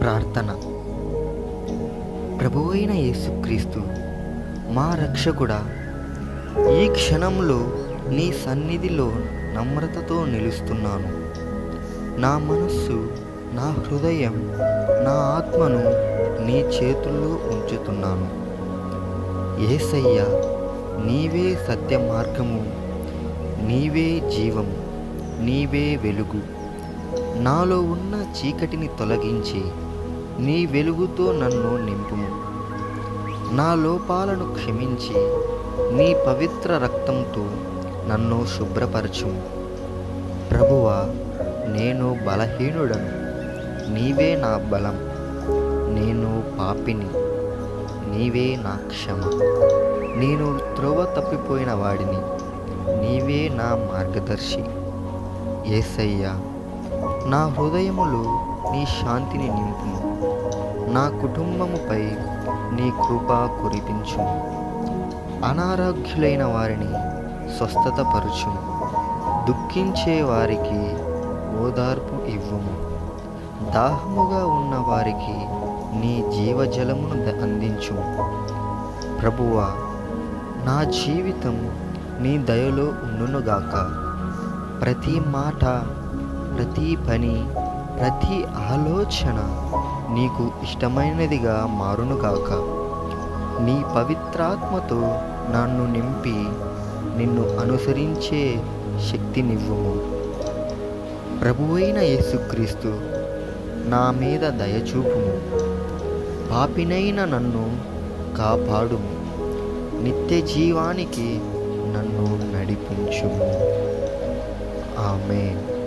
ప్రార్థన. ప్రభువైన యేసుక్రీస్తు మా రక్షకుడా, ఈ క్షణంలో నీ సన్నిధిలో నమ్రతతో నిలుస్తున్నాను. నా మనస్సు, నా హృదయం, నా ఆత్మను నీ చేతుల్లో ఉంచుతున్నాను. యేసయ్య, నీవే సత్య మార్గము, నీవే జీవము, నీవే వెలుగు. నాలో ఉన్న చీకటిని తొలగించి నీ వెలుగుతో నన్ను నింపుము. నా లోపాలను క్షమించి నీ పవిత్ర రక్తంతో నన్ను శుభ్రపరచుము. ప్రభువా, నేను బలహీనుడను, నీవే నా బలం. నేను పాపిని, నీవే నా క్షమ. నేను త్రోవ తప్పిపోయిన వాడిని, నీవే నా మార్గదర్శి. యేసయ్యా, నా హృదయములో నీ శాంతిని నింపుము. నా కుటుంబముపై నీ కృప కురిపించుము. అనారోగ్యులైన వారిని స్వస్థతపరచుము. దుఃఖించే వారికి ఓదార్పు ఇవ్వుము. దాహముగా ఉన్న వారికి నీ జీవజలమును అందించుము. ప్రభువా, నా జీవితం నీ దయలో ఉండునుగాక. ప్రతి మాట, ప్రతి పని, ప్రతి ఆలోచన నీకు ఇష్టమైనదిగా మారునుగాక. నీ పవిత్రాత్మతో నన్ను నింపి నిన్ను అనుసరించే శక్తినివ్వుము. ప్రభువైన యేసుక్రీస్తు, నా మీద దయచూపుము. పాపినైన నన్ను కాపాడుము. నిత్య జీవానికి నన్ను నడిపించుము. ఆమేన్.